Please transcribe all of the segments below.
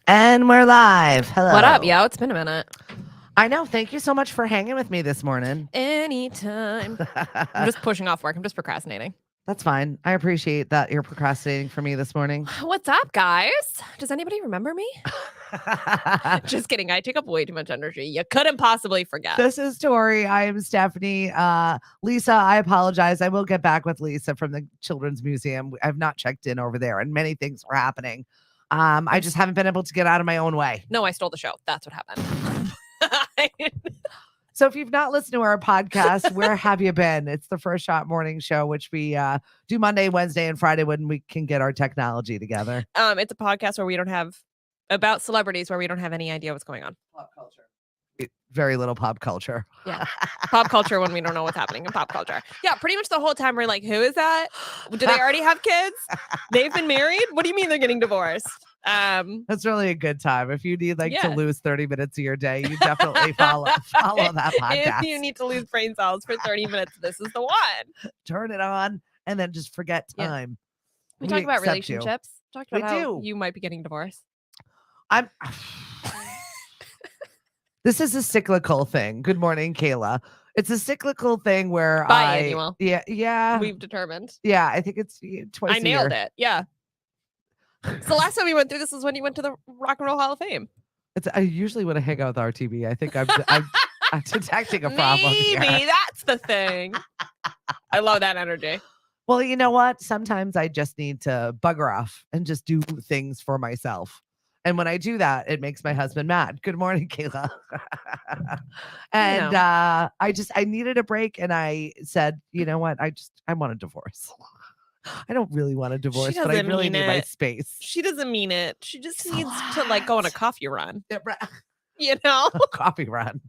And we're live. Hello. What up, yo? It's been a minute. I know. Thank you so much for hanging with me this morning. Anytime. I'm just pushing off work. I'm just procrastinating. That's fine. I appreciate that you're procrastinating for me this morning. What's up, guys? Does anybody remember me? Just kidding. I take up way too much energy. You couldn't possibly forget. This is Tori. I am Stephanie. Lisa, I apologize. I will get back with Lisa from the Children's Museum. I've not checked in over there, and many things are happening. I just haven't been able to get out of my own way. No, I stole the show. That's what happened. So if you've not listened to our podcast, where have you been? It's the First Shot Morning Show, which we do Monday, Wednesday, and Friday when we can get our technology together. It's a podcast where we don't have about celebrities where we don't have any idea what's going on. Pop culture. Very little pop culture. Yeah. Pop culture when we don't know what's happening in pop culture. Yeah, pretty much the whole time we're like, who is that? Do they already have kids? They've been married? What do you mean they're getting divorced? That's really a good time. If you need to lose 30 minutes of your day, you definitely follow that podcast. If you need to lose brain cells for 30 minutes, this is the one. Turn it on and then just forget time. We talk about relationships. Talked about how do. you might be getting divorced. This is a cyclical thing. Good morning, Kayla. It's a cyclical thing where biannual. Yeah. We've determined. Yeah, I think it's twice a year. I nailed it. Yeah. So the last time we went through this is when you went to the Rock and Roll Hall of Fame. I usually want to hang out with RTB. I think I'm detecting a problem here. Maybe that's the thing. I love that energy. Well, you know what? Sometimes I just need to bugger off and just do things for myself. And when I do that, it makes my husband mad. Good morning, Kayla. And I needed a break, and I said, you know what? I want a divorce. I don't really want a divorce, but I really need my space. She doesn't mean it. She just needs to go on a coffee run. A coffee run.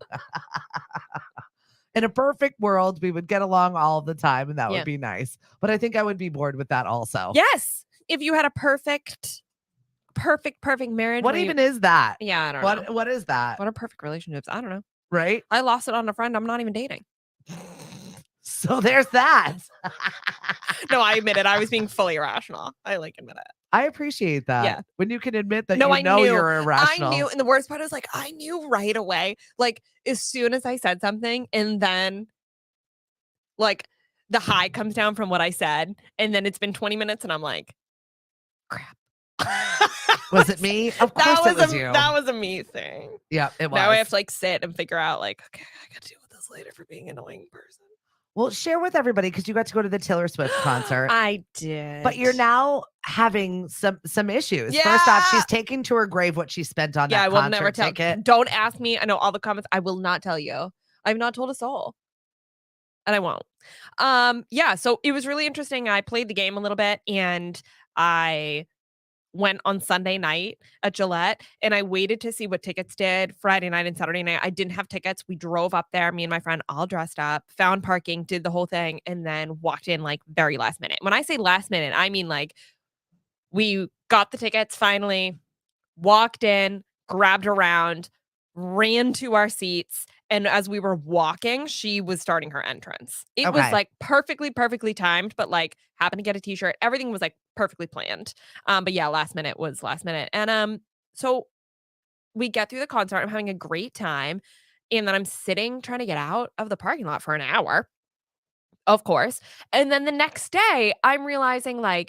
In a perfect world, we would get along all the time, and that would be nice. But I think I would be bored with that also. Yes. If you had a perfect marriage. What even is that? Yeah, I don't know. What is that? What are perfect relationships? I don't know. Right? I lost it on a friend I'm not even dating. So there's that. No, I admit it. I was being fully irrational. I admit it. I appreciate that. Yeah. When you can admit that I knew. You're irrational. I knew. And the worst part is I knew right away. As soon as I said something and then the high comes down from what I said. And then it's been 20 minutes and I'm like, crap. Was it me? Of course it was you. That was a me thing. Yeah, it was. Now I have to sit and figure out okay, I got to deal with this later for being an annoying person. Well, share with everybody because you got to go to the Taylor Swift concert. I did. But you're now having some issues. Yeah. First off, she's taking to her grave what she spent on that concert. I will never tell. Don't ask me. I know all the comments. I will not tell you. I've not told a soul. And I won't. So it was really interesting. I played the game a little bit and I went on Sunday night at Gillette and I waited to see what tickets did Friday night and Saturday night. I didn't have tickets. We drove up there, me and my friend all dressed up, found parking, did the whole thing, and then walked in very last minute. When I say last minute, I mean we got the tickets finally, walked in, grabbed around, ran to our seats. And as we were walking, she was starting her entrance. It was perfectly timed, but happened to get a t-shirt. Everything was perfectly planned. But yeah, last minute was last minute. And so we get through the concert. I'm having a great time. And then I'm sitting trying to get out of the parking lot for an hour, of course. And then the next day, I'm realizing I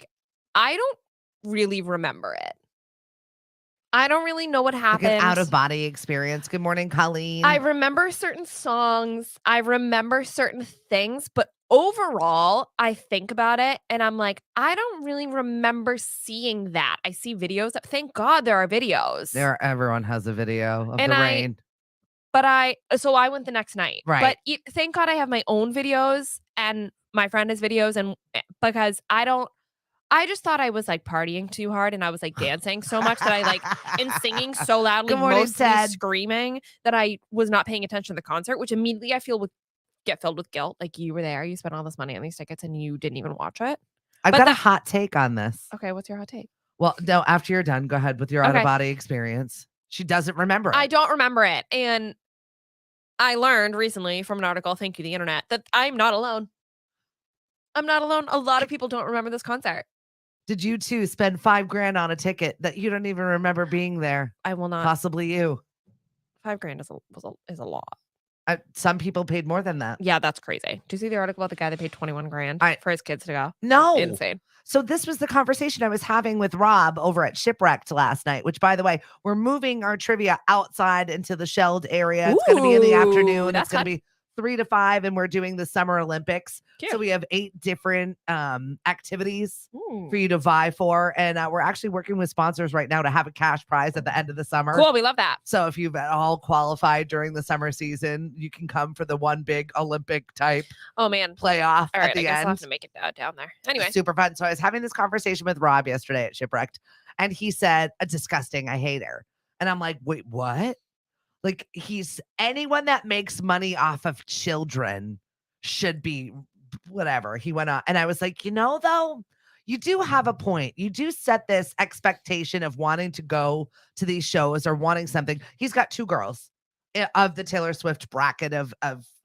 don't really remember it. I don't really know what happened. An out-of-body experience. Good morning, Colleen. I remember certain songs. I remember certain things. But overall, I think about it and I'm I don't really remember seeing that. I see videos. Thank God there are videos. Everyone has a video of the rain. So I went the next night. Right. But thank God I have my own videos and my friend has videos. And because I just thought I was partying too hard and I was dancing so much that I and singing so loudly, mostly screaming that I was not paying attention to the concert, which immediately I feel would get filled with guilt. You were there, you spent all this money on these tickets and you didn't even watch it. I've got a hot take on this. Okay, what's your hot take? Well, no, after you're done, go ahead with your out-of-body experience. She doesn't remember it. I don't remember it. And I learned recently from an article, thank you, the internet, that I'm not alone. I'm not alone. A lot of people don't remember this concert. Did you too spend $5,000 on a ticket that you don't even remember being there? I will not. Possibly you. $5,000 is a lot. Some people paid more than that. Yeah, that's crazy. Do you see the article about the guy that paid $21,000 for his kids to go? No. Insane. So this was the conversation I was having with Rob over at Shipwrecked last night, which, by the way, we're moving our trivia outside into the shelled area. It's going to be in the afternoon. It's going to be 3 to 5, and we're doing the Summer Olympics. Cute. So we have 8 different activities for you to vie for. And we're actually working with sponsors right now to have a cash prize at the end of the summer. Cool. We love that. So if you've at all qualified during the summer season, you can come for the one big Olympic type playoff all right, at the I guess end. I'll have to make it down there. Anyway. Super fun. So I was having this conversation with Rob yesterday at Shipwrecked, and he said, disgusting, I hate her. And I'm like, wait, what? Like, anyone that makes money off of children should be whatever. He went on. And I was like, though, you do have a point. You do set this expectation of wanting to go to these shows or wanting something. He's got 2 girls of the Taylor Swift bracket of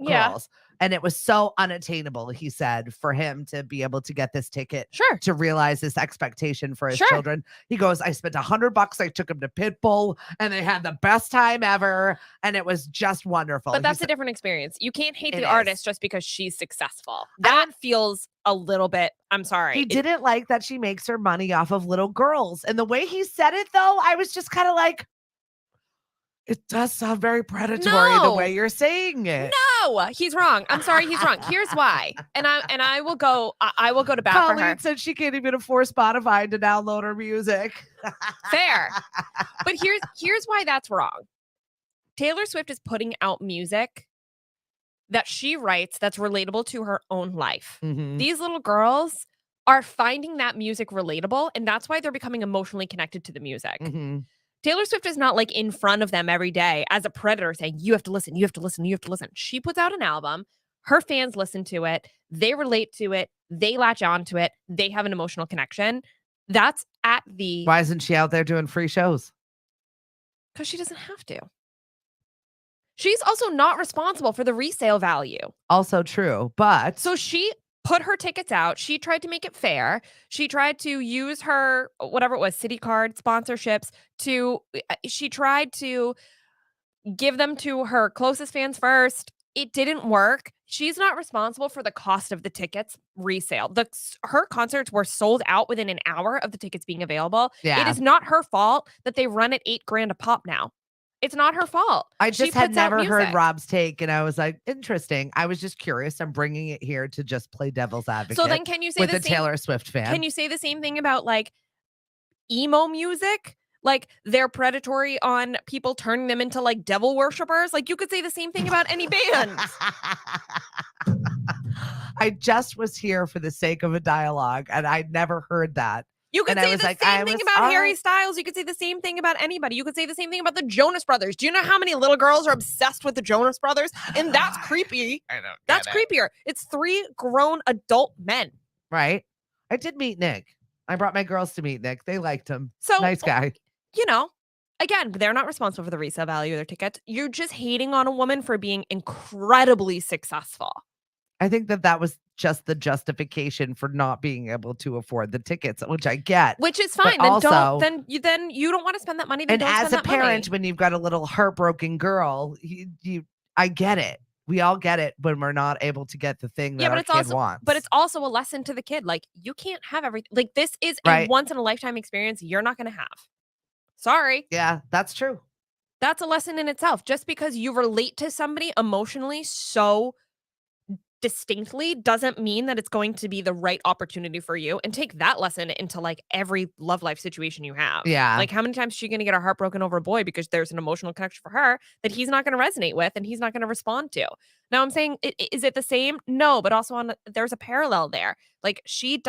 girls. And it was so unattainable, he said, for him to be able to get this ticket to realize this expectation for his children. He goes, I spent $100. I took him to Pitbull and they had the best time ever. And it was just wonderful. But that's a different experience. You can't hate the artist just because she's successful. That feels a little bit, I'm sorry. He didn't like that she makes her money off of little girls. And the way he said it, though, I was just kind of like, it does sound very predatory the way you're saying it. No, he's wrong. I'm sorry, he's wrong. Here's why. And I will go to bat Colleen for her. said she can't even afford Spotify to download her music. Fair. But here's why that's wrong. Taylor Swift is putting out music that she writes that's relatable to her own life. Mm-hmm. These little girls are finding that music relatable, and that's why they're becoming emotionally connected to the music. Mm-hmm. Taylor Swift is not like in front of them every day as a predator saying, you have to listen, you have to listen, you have to listen. She puts out an album. Her fans listen to it. They relate to it. They latch on to it. They have an emotional connection. That's at the... Why isn't she out there doing free shows? Because she doesn't have to. She's also not responsible for the resale value. Also true, but... So she put her tickets out. She tried to make it fair. She tried to use her, whatever it was, City Card sponsorships she tried to give them to her closest fans first. It didn't work. She's not responsible for the cost of the tickets resale. Her concerts were sold out within an hour of the tickets being available. Yeah. It is not her fault that they run at $8,000 a pop now. It's not her fault. I just had never heard Rob's take, and I was like, interesting. I was just curious. I'm bringing it here to just play devil's advocate. So then can you say with the Taylor Swift fan? Can you say the same thing about like emo music? Like they're predatory on people turning them into like devil worshippers? Like you could say the same thing about any band. I just was here for the sake of a dialogue, and I'd never heard that. You could say the same thing about Harry Styles. You could say the same thing about anybody. You could say the same thing about the Jonas Brothers. Do you know how many little girls are obsessed with the Jonas Brothers? And that's creepy. I know. That's creepier. It's 3 grown adult men. Right. I did meet Nick. I brought my girls to meet Nick. They liked him. So nice guy. Again, they're not responsible for the resale value of their tickets. You're just hating on a woman for being incredibly successful. I think that was just the justification for not being able to afford the tickets, which I get. Which is fine. Then you don't want to spend that money. Then and as a parent, when you've got a little heartbroken girl, I get it. We all get it when we're not able to get the thing that our kid wants. But it's also a lesson to the kid. Like, you can't have everything. Like, this is a once-in-a-lifetime experience you're not going to have. Sorry. Yeah, that's true. That's a lesson in itself. Just because you relate to somebody emotionally so distinctly doesn't mean that it's going to be the right opportunity for you. And take that lesson into like every love life situation you have. Yeah. Like how many times is she going to get her heart broken over a boy because there's an emotional connection for her that he's not going to resonate with and he's not going to respond to. Now I'm saying, is it the same? No, but also there's a parallel there. Like she's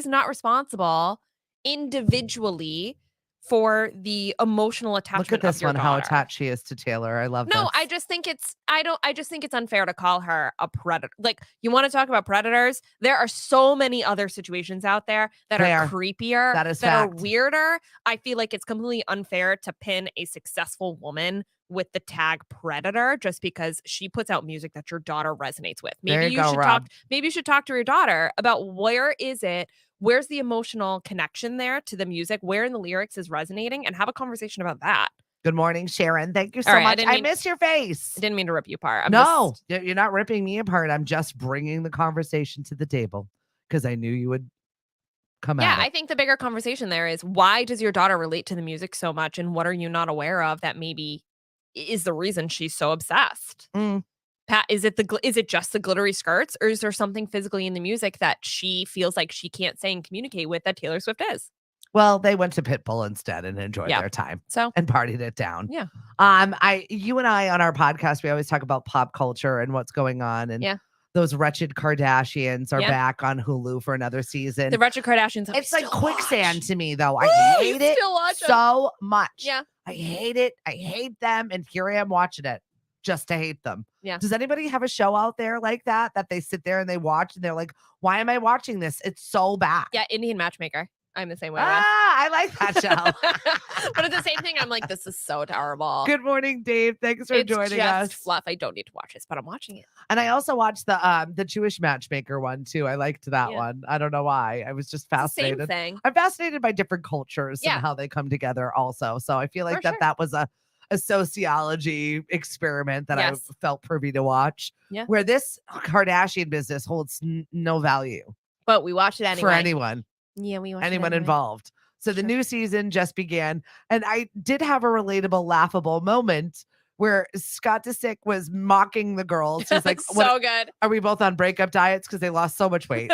not responsible individually for the emotional attachment. Look at this one, how attached she is to Taylor. I love No, this. I just think it's unfair to call her a predator. Like, you want to talk about predators? There are so many other situations out there that are creepier, that are weirder. I feel like it's completely unfair to pin a successful woman with the tag predator just because she puts out music that your daughter resonates with. Maybe you should talk to your daughter about where is it Where's the emotional connection there to the music? Where in the lyrics is resonating? And have a conversation about that. Good morning, Sharon. Thank you so All right, much. I miss your face. I didn't mean to rip you apart. No, you're not ripping me apart. I'm just bringing the conversation to the table because I knew you would come at it. I think the bigger conversation there is, why does your daughter relate to the music so much, and what are you not aware of that maybe is the reason she's so obsessed? Pat, is it just the glittery skirts, or is there something physically in the music that she feels like she can't say and communicate with that Taylor Swift is? Well, they went to Pitbull instead and enjoyed their time and partied it down. Yeah. You and I on our podcast, we always talk about pop culture and what's going on. And those wretched Kardashians are back on Hulu for another season. The wretched Kardashians. It's like quicksand to me, though. I hate it so much. Yeah. I hate it. I hate them. And here I am watching it just to hate them. Yeah. Does anybody have a show out there like that they sit there and they watch and they're like, why am I watching this? It's so bad. Yeah. Indian Matchmaker. I'm the same way. I like that show. But it's the same thing. I'm like, this is so terrible. Good morning, Dave. Thanks for joining us. Fluff. I don't need to watch this, but I'm watching it. And I also watched the Jewish Matchmaker one too. I liked that one. I don't know why. I was just fascinated. Same thing. I'm fascinated by different cultures and how they come together also. So I feel like that was a sociology experiment that I felt privy to watch. Yeah. Where this Kardashian business holds no value. But we watched it anyway. For anyone. Yeah, we watched anyone anyway. involved. So the new season just began. And I did have a relatable, laughable moment where Scott Disick was mocking the girls. He's like, so good. Are we both on breakup diets? Because they lost so much weight.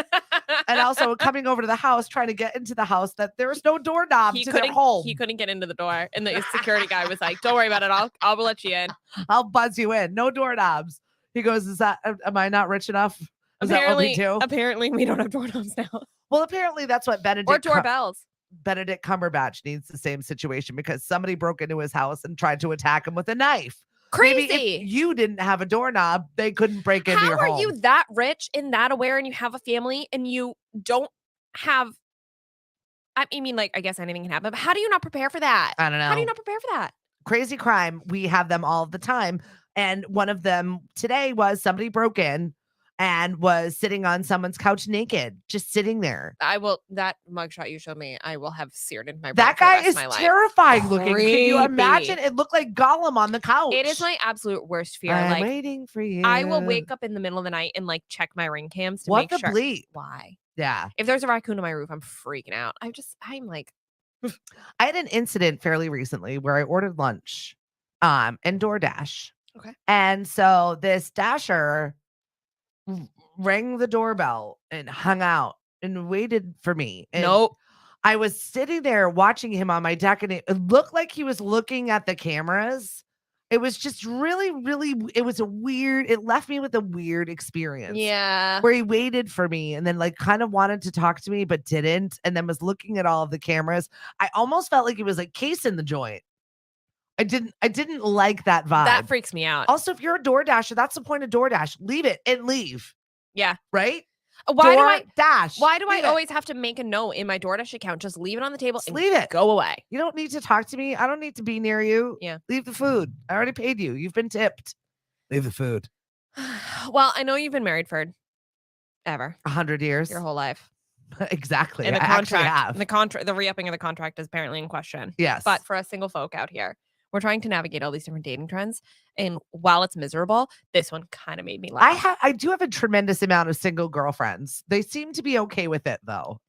And also coming over to the house, trying to get into the house, that there was no doorknob to their home. He couldn't get into the door. And the security guy was like, don't worry about it. I'll let you in. I'll buzz you in. No doorknobs. He goes, am I not rich enough? Is that what we do? Apparently we don't have doorknobs now. Well, apparently that's what Benedict or doorbells. Benedict Cumberbatch needs the same situation because somebody broke into his house and tried to attack him with a knife. Crazy. Maybe if you didn't have a doorknob, they couldn't break into your home. How are you that rich and that aware and you have a family and you don't have, I mean, like, I guess anything can happen, but how do you not prepare for that? I don't know. How do you not prepare for that? Crazy crime. We have them all the time. And one of them today was somebody broke in and was sitting on someone's couch naked, just sitting there. That mugshot you showed me, I will have seared into my brain. That guy is terrifying looking. Can you imagine? It looked like Gollum on the couch. It is my absolute worst fear. I'm waiting for you. I will wake up in the middle of the night and like check my ring cams to make sure. Bleep? Why? Yeah. If there's a raccoon on my roof, I'm freaking out. I'm like. I had an incident fairly recently where I ordered lunch and DoorDash. Okay. And so this Dasher rang the doorbell and hung out and waited for me. And nope. I was sitting there watching him on my deck and it looked like he was looking at the cameras. It was just really, it left me with a weird experience. Yeah. Where he waited for me and then like kind of wanted to talk to me, but didn't. And then was looking at all of the cameras. I almost felt like he was like casing the joint. I didn't like that vibe. That freaks me out. Also, if you're a DoorDasher, that's the point of DoorDash. Leave it and leave. Yeah. Right? Why do I Leave always have to make a note in my DoorDash account? Just leave it on the table. Just leave it. Go away. You don't need to talk to me. I don't need to be near you. Yeah. Leave the food. I already paid you. You've been tipped. Leave the food. Well, I know you've been married for ever. 100 years. Your whole life. Exactly. And the contract, the re-upping of the contract is apparently in question. Yes. But for us single folk out here, we're trying to navigate all these different dating trends. And while it's miserable, this one kind of made me laugh. I do have a tremendous amount of single girlfriends. They seem to be okay with it, though.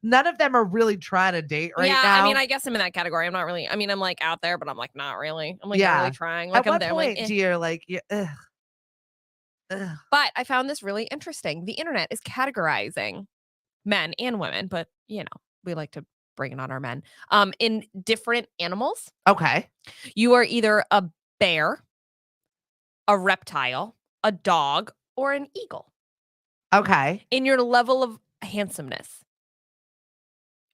None of them are really trying to date now. I mean, I guess I'm in that category. I'm not really, I'm like out there, but I'm like, not really. I'm like not really trying. Like, At what there, point like, do you like, ugh. But I found this really interesting. The internet is categorizing men and women, but we like to bring it on our men, in different animals. Okay. You are either a bear, a reptile, a dog, or an eagle. Okay. In your level of handsomeness.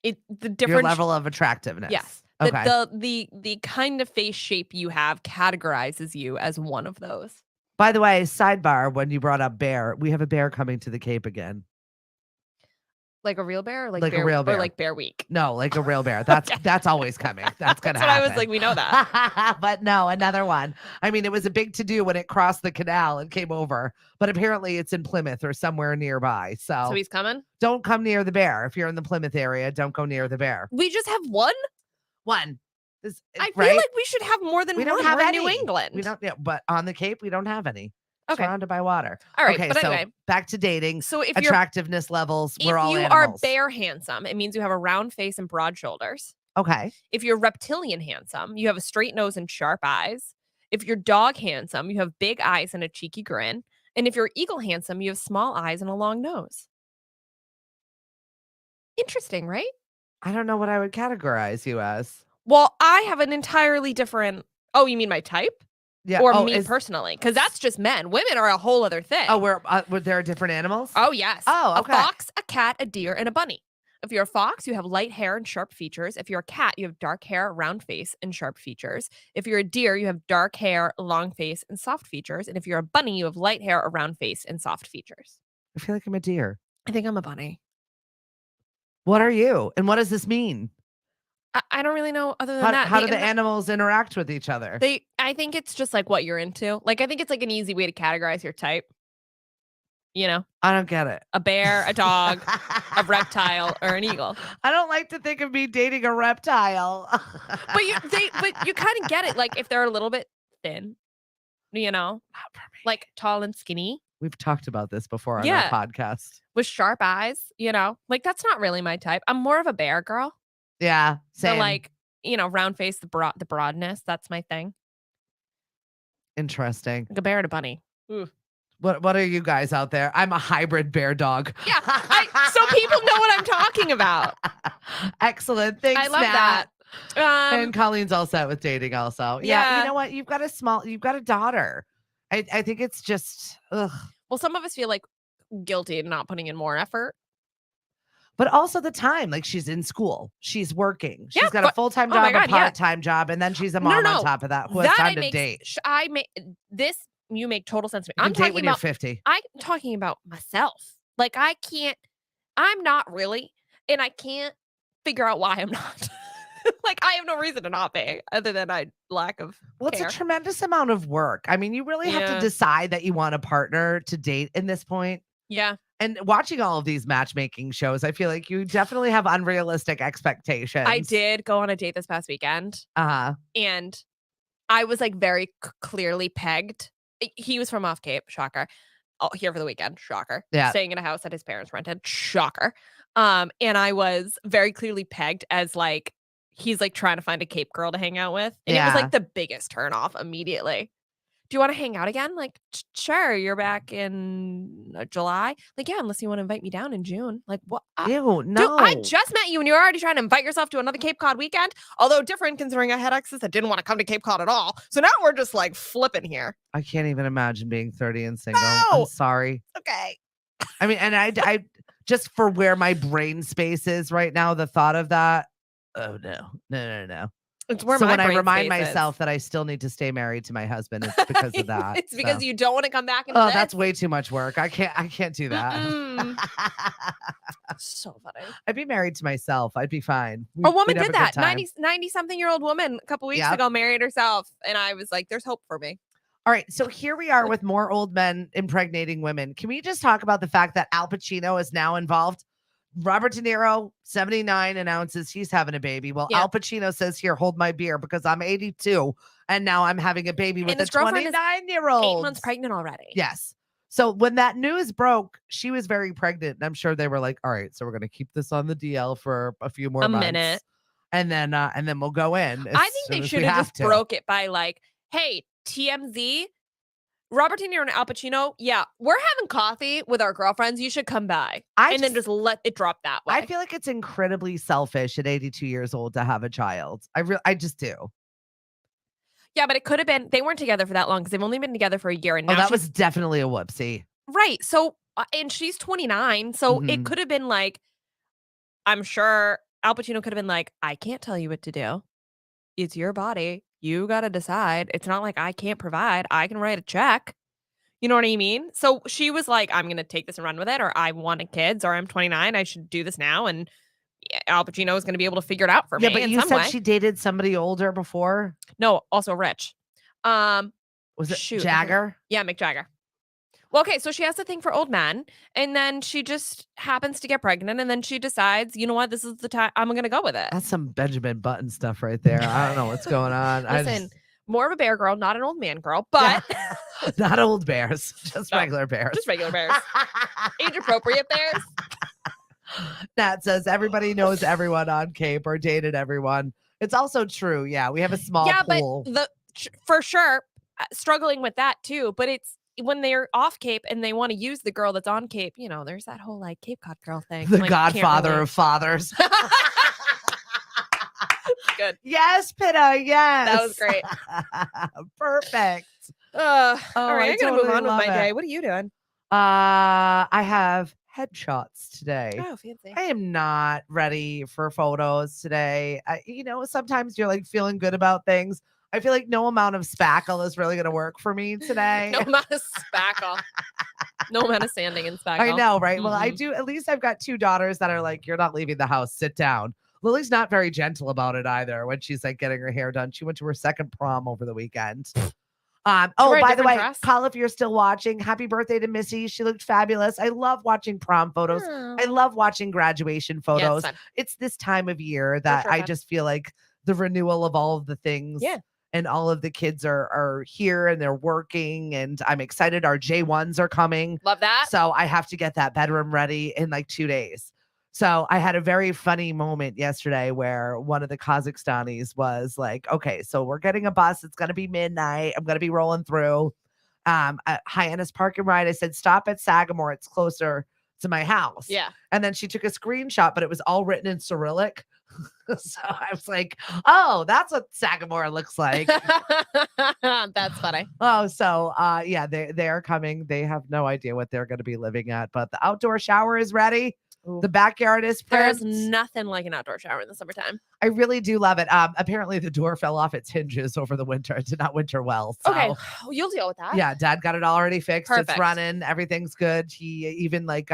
Your level of attractiveness. Yes. Okay. The kind of face shape you have categorizes you as one of those. By the way, sidebar, when you brought up bear, we have a bear coming to the Cape again. Like a real bear, or like Like a bear, real bear. or like Bear Week. No, like a real bear. That's always coming. That's gonna That's what I was happen. like. We know that. But no, another one. I mean, it was a big to do when it crossed the canal and came over, but apparently it's in Plymouth or somewhere nearby. So So he's coming. don't come near the bear. If you're in the Plymouth area, don't go near the bear. We just have one. One. I right? feel like we should have more than We one. don't have We're in any. New England. We don't. Yeah, but on the Cape, we don't have any. Okay. Surrounded by water. All right. Okay, But so anyway, back to dating. so if Attractiveness levels, we're all you animals. are bear handsome, it means you have a round face and broad shoulders. Okay. If you're reptilian handsome, you have a straight nose and sharp eyes. If you're dog handsome, you have big eyes and a cheeky grin. And if you're eagle handsome, you have small eyes and a long nose. Interesting, right? I don't know what I would categorize you as. Well, I have an entirely different. Oh, you mean my type? Yeah. Or me personally? Because that's just men. Women are a whole other thing. Oh, were there different animals? Oh, yes. Oh, okay. A fox, a cat, a deer, and a bunny. If you're a fox, you have light hair and sharp features. If you're a cat, you have dark hair, round face, and sharp features. If you're a deer, you have dark hair, long face, and soft features. And if you're a bunny, you have light hair, a round face, and soft features. I feel like I'm a deer. I think I'm a bunny. What are you? And what does this mean? I don't really know other than that. How do the animals interact with each other? I think it's just like what you're into. Like, I think it's like an easy way to categorize your type. You know? I don't get it. A bear, a dog, a reptile, or an eagle. I don't like to think of me dating a reptile. But you kind of get it. Like, if they're a little bit thin, you know? Not for me. Like tall and skinny. We've talked about this before on our podcast. With sharp eyes, you know? Like, that's not really my type. I'm more of a bear girl. Yeah, same. So, like, you know, round face, the broadness, that's my thing. Interesting. Like a bear and a bunny. Ooh. What are you guys out there? I'm a hybrid bear dog. Yeah, so people know what I'm talking about. Excellent. Thanks, I love Nat. that. And Colleen's all set with dating also. Yeah, you know what? You've got a daughter. I think it's just, ugh. Well, some of us feel like guilty in not putting in more effort. But also the time, like she's in school, she's working, she's got a full-time oh my job, God, a part-time job, and then she's a mom on top of that who has time to date. You make total sense to me. You I'm can date talking when about you're 50. I'm talking about myself. Like, I'm not really, and I can't figure out why I'm not. Like, I have no reason to not be, other than lack of Well, care. it's a tremendous amount of work. I mean, you really have to decide that you want a partner to date in this point. Yeah. And watching all of these matchmaking shows, I feel like you definitely have unrealistic expectations. I did go on a date this past weekend. And I was like very clearly pegged. He was from off Cape, shocker. Oh, here for the weekend, shocker. Yeah. Staying in a house that his parents rented, shocker. And I was very clearly pegged as like, he's like trying to find a Cape girl to hang out with. And it was like the biggest turn off immediately. Do you want to hang out again? Like, sure, you're back in July. Like, yeah, unless you want to invite me down in June. Like, what? Ew, no. Dude, I just met you and you're already trying to invite yourself to another Cape Cod weekend. Although different, considering I had exes that didn't want to come to Cape Cod at all. So now we're just like flipping here. I can't even imagine being 30 and single. No! I'm sorry. Okay. I mean, and I just for where my brain space is right now, the thought of that. Oh, no. It's where so my when I brain remind space myself that I still need to stay married to my husband, it's because of that. It's because you don't want to come back into this? That's way too much work. I can't do that. So funny. I'd be married to myself. I'd be fine. A woman did that. 90 something year old woman a couple weeks ago married herself. And I was like, there's hope for me. All right. So here we are with more old men impregnating women. Can we just talk about the fact that Al Pacino is now involved? Robert De Niro, 79, announces he's having a baby. Well, Al Pacino says, here, hold my beer because I'm 82 and now I'm having a baby with a 29-year-old. 8 months pregnant already. Yes. So when that news broke, she was very pregnant. And I'm sure they were like, all right, so we're going to keep this on the DL for a few more months. Minute. And then we'll go in. I think they should have just broke it by like, hey, TMZ, Robert De Niro and Al Pacino, we're having coffee with our girlfriends. You should come by. Then just let it drop that way. I feel like it's incredibly selfish at 82 years old to have a child. I just do. Yeah, but it could have been, they weren't together for that long because they've only been together for a year. And now that was definitely a whoopsie. Right. So, and she's 29. So it could have been like, I'm sure Al Pacino could have been like, I can't tell you what to do. It's your body. You got to decide. It's not like I can't provide. I can write a check. You know what I mean? So she was like, I'm going to take this and run with it, or I wanted kids, or I'm 29. I should do this now. And Al Pacino is going to be able to figure it out for me but in you some said way. she dated somebody older before. No, also rich. Was it Jagger? Yeah, Mick Jagger. Well, okay, so she has a thing for old men, and then she just happens to get pregnant, and then she decides, you know what, this is the time I'm going to go with it. That's some Benjamin Button stuff right there. I don't know what's going on. Listen, more of a bear girl, not an old man girl, but not old bears, just regular bears. Just regular bears. Age appropriate bears. Nat says everybody knows everyone on Cape or dated everyone. It's also true. Yeah, we have a small pool. But for sure, struggling with that too. But it's when they're off Cape and they want to use the girl that's on Cape, you know, there's that whole like Cape Cod girl thing. The godfather of fathers. Good. Yes, Pitta. Yes. That was great. Perfect. All right, I gotta move on with my day. What are you doing? I have headshots today. Oh, fancy. I am not ready for photos today. Sometimes you're like feeling good about things. I feel like no amount of spackle is really going to work for me today. No amount of spackle. No amount of sanding and spackle. I know, right? Mm-hmm. Well, I do. At least I've got 2 daughters that are like, you're not leaving the house. Sit down. Lily's not very gentle about it either when she's like getting her hair done. She went to her second prom over the weekend. By the way, call if you're still watching. Happy birthday to Missy. She looked fabulous. I love watching prom photos. I love watching graduation photos. Yeah, it's this time of year that I just feel like the renewal of all of the things. Yeah. And all of the kids are here and they're working. And I'm excited. Our J1s are coming. Love that. So I have to get that bedroom ready in like 2 days. So I had a very funny moment yesterday where one of the Kazakhstanis was like, okay, so we're getting a bus. It's going to be midnight. I'm going to be rolling through Hyannis Park and Ride. I said, stop at Sagamore. It's closer to my house. Yeah. And then she took a screenshot, but it was all written in Cyrillic. So I was like, oh, that's what Sagamore looks like. That's funny. Oh, so yeah, they are coming. They have no idea what they're going to be living at, but the outdoor shower is ready. Ooh. The backyard is primed. There's nothing like an outdoor shower in the summertime. I really do love it. Apparently the door fell off its hinges over the winter. It did not winter well. So. Okay, you'll deal with that. Yeah, Dad got it already fixed. Perfect. It's running. Everything's good. He even like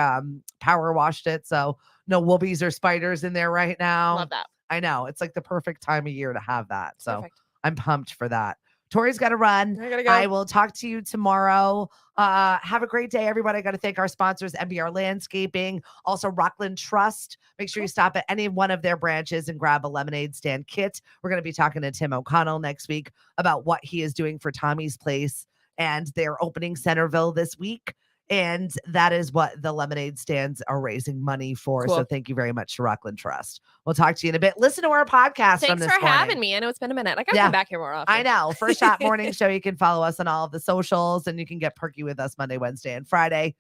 power washed it. So no whoobies or spiders in there right now. Love that. I know. It's like the perfect time of year to have that. So perfect. I'm pumped for that. Tori's got to run. I gotta go. I will talk to you tomorrow. Have a great day, everybody. I got to thank our sponsors, MBR Landscaping, also Rockland Trust. Make sure you stop at any one of their branches and grab a lemonade stand kit. We're going to be talking to Tim O'Connell next week about what he is doing for Tommy's Place, and they're opening Centerville this week. And that is what the lemonade stands are raising money for. Cool. So thank you very much to Rockland Trust. We'll talk to you in a bit. Listen to our podcast. Thanks for having me. I know it's been a minute. I got to come back here more often. I know. First Shot Morning Show. You can follow us on all of the socials, and you can get perky with us Monday, Wednesday, and Friday.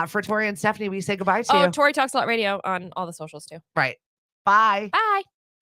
For Tori and Stephanie, we say goodbye to you. Tori Talks a Lot Radio on all the socials too. Right. Bye. Bye.